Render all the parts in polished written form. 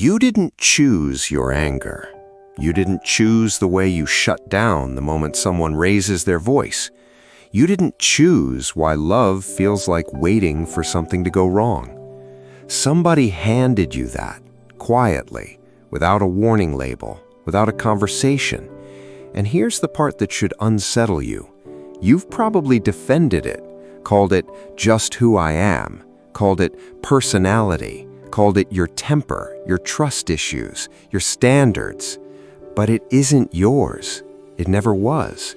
You didn't choose your anger. You didn't choose the way you shut down the moment someone raises their voice. You didn't choose why love feels like waiting for something to go wrong. Somebody handed you that, quietly, without a warning label, without a conversation. And here's the part that should unsettle you. You've probably defended it, called it just who I am, called it personality, called it your temper, your trust issues, your standards. But it isn't yours. It never was.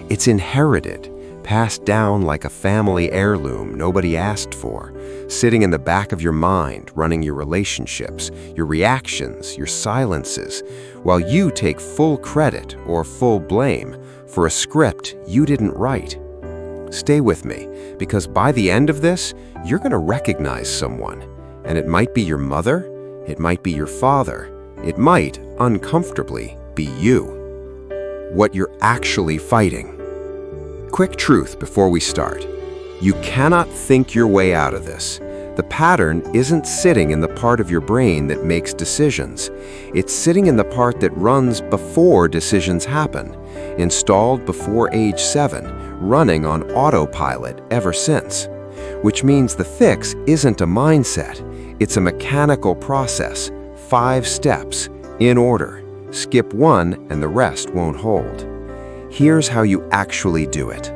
It's inherited, passed down like a family heirloom nobody asked for, sitting in the back of your mind, running your relationships, your reactions, your silences, while you take full credit or full blame for a script you didn't write. Stay with me, because by the end of this, you're going to recognize someone. And it might be your mother, it might be your father, it might, uncomfortably, be you. What you're actually fighting. Quick truth before we start. You cannot think your way out of this. The pattern isn't sitting in the part of your brain that makes decisions. It's sitting in the part that runs before decisions happen, installed before age 7, running on autopilot ever since. Which means the fix isn't a mindset. It's a mechanical process, 5 steps, in order. Skip one and the rest won't hold. Here's how you actually do it.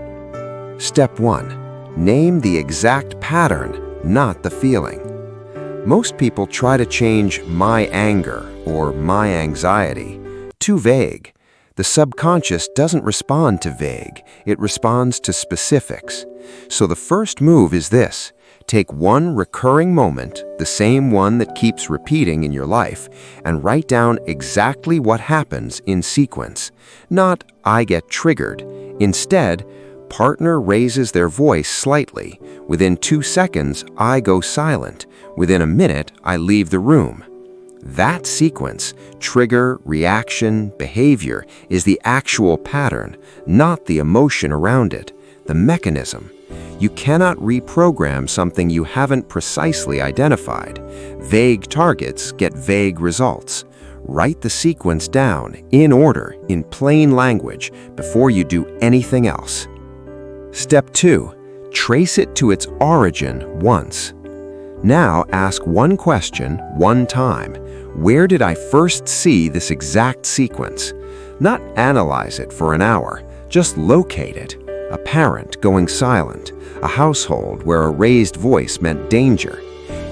Step 1. Name the exact pattern, not the feeling. Most people try to change my anger or my anxiety. Too vague. The subconscious doesn't respond to vague, it responds to specifics. So the first move is this. Take one recurring moment, the same one that keeps repeating in your life, and write down exactly what happens in sequence. Not, I get triggered. Instead, partner raises their voice slightly. Within 2 seconds, I go silent. Within a minute, I leave the room. That sequence, trigger, reaction, behavior, is the actual pattern, not the emotion around it, the mechanism. You cannot reprogram something you haven't precisely identified. Vague targets get vague results. Write the sequence down, in order, in plain language, before you do anything else. Step 2. Trace it to its origin once. Now ask one question, one time. Where did I first see this exact sequence? Not analyze it for an hour, just locate it. A parent going silent, a household where a raised voice meant danger.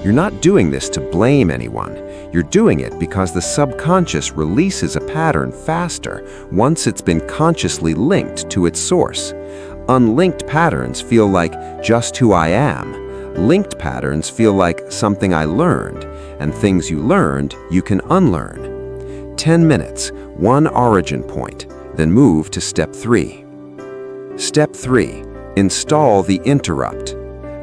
You're not doing this to blame anyone. You're doing it because the subconscious releases a pattern faster once it's been consciously linked to its source. Unlinked patterns feel like just who I am. Linked patterns feel like something I learned, and things you learned, you can unlearn. 10 minutes, one origin point, then move to step 3. Step 3. Install the interrupt.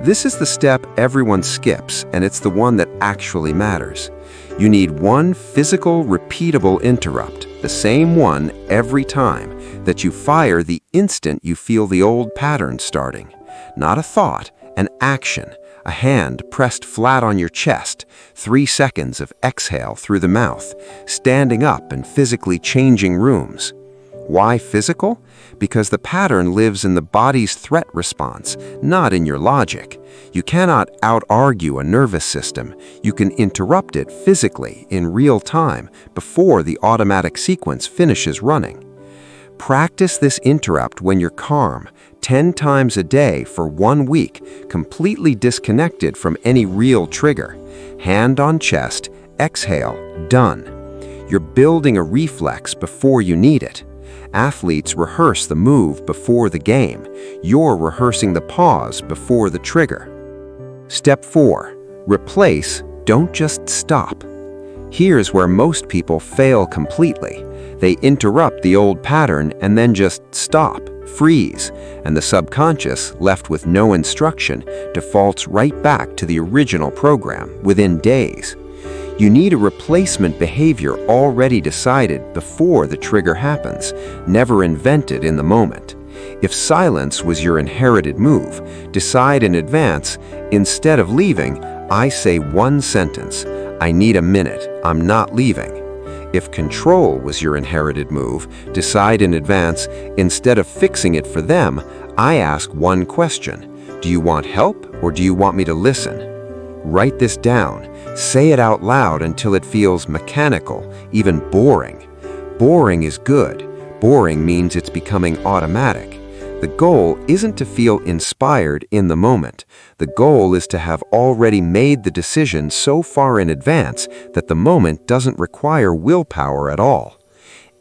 This is the step everyone skips, and it's the one that actually matters. You need one physical, repeatable interrupt, the same one every time, that you fire the instant you feel the old pattern starting. Not a thought, an action, a hand pressed flat on your chest, 3 seconds of exhale through the mouth, standing up and physically changing rooms. Why physical? Because the pattern lives in the body's threat response, not in your logic. You cannot out-argue a nervous system. You can interrupt it physically in real time before the automatic sequence finishes running. Practice this interrupt when you're calm, 10 times a day for 1 week, completely disconnected from any real trigger. Hand on chest, exhale, done. You're building a reflex before you need it. Athletes rehearse the move before the game. You're rehearsing the pause before the trigger. Step 4. Replace, don't just stop. Here's where most people fail completely. They interrupt the old pattern and then just stop, freeze, and the subconscious, left with no instruction, defaults right back to the original program within days. You need a replacement behavior already decided before the trigger happens, never invented in the moment. If silence was your inherited move, decide in advance, instead of leaving, I say one sentence. I need a minute, I'm not leaving. If control was your inherited move, decide in advance, instead of fixing it for them, I ask one question. Do you want help or do you want me to listen? Write this down. Say it out loud until it feels mechanical, even boring. Boring is good. Boring means it's becoming automatic. The goal isn't to feel inspired in the moment. The goal is to have already made the decision so far in advance that the moment doesn't require willpower at all.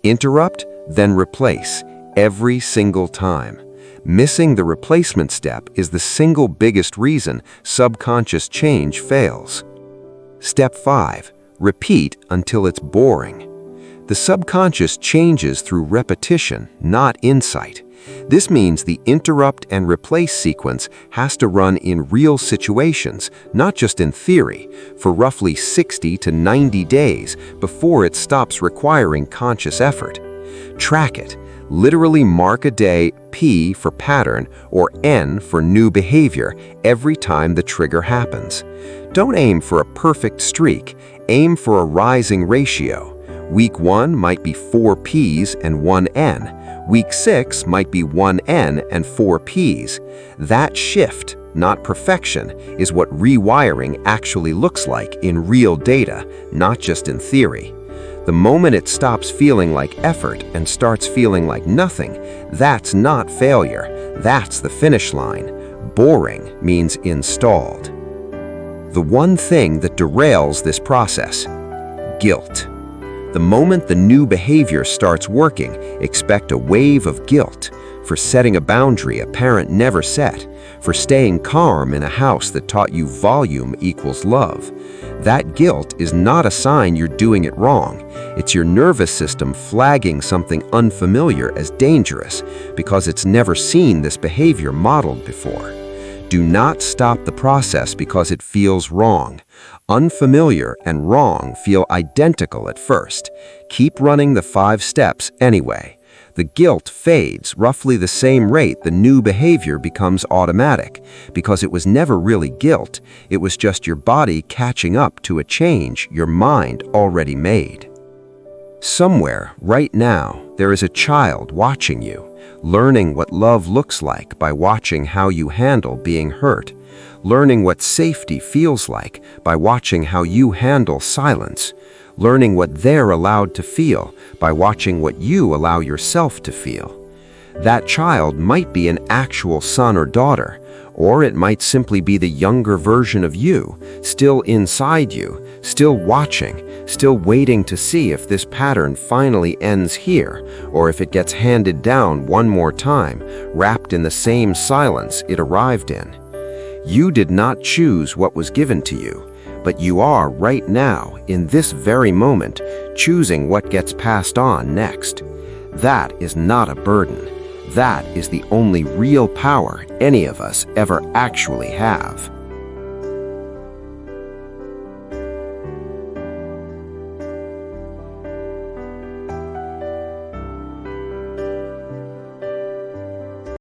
Interrupt, then replace, every single time. Missing the replacement step is the single biggest reason subconscious change fails. Step 5. Repeat until it's boring. The subconscious changes through repetition, not insight. This means the interrupt and replace sequence has to run in real situations, not just in theory, for roughly 60 to 90 days before it stops requiring conscious effort. Track it. Literally mark a day P for pattern or N for new behavior every time the trigger happens. Don't aim for a perfect streak, aim for a rising ratio. Week 1 might be 4 Ps and 1 N. Week 6 might be 1 N and 4 Ps. That shift, not perfection, is what rewiring actually looks like in real data, not just in theory. The moment it stops feeling like effort and starts feeling like nothing, that's not failure, that's the finish line. Boring means installed. The one thing that derails this process: guilt. The moment the new behavior starts working, expect a wave of guilt for setting a boundary a parent never set, for staying calm in a house that taught you volume equals love. That guilt is not a sign you're doing it wrong. It's your nervous system flagging something unfamiliar as dangerous because it's never seen this behavior modeled before. Do not stop the process because it feels wrong. Unfamiliar and wrong feel identical at first. Keep running the 5 steps anyway. The guilt fades roughly the same rate the new behavior becomes automatic, because it was never really guilt, it was just your body catching up to a change your mind already made. Somewhere, right now, there is a child watching you, learning what love looks like by watching how you handle being hurt, learning what safety feels like by watching how you handle silence, learning what they're allowed to feel by watching what you allow yourself to feel. That child might be an actual son or daughter, or it might simply be the younger version of you, still inside you, still watching, still waiting to see if this pattern finally ends here, or if it gets handed down one more time, wrapped in the same silence it arrived in. You did not choose what was given to you, but you are right now, in this very moment, choosing what gets passed on next. That is not a burden. That is the only real power any of us ever actually have.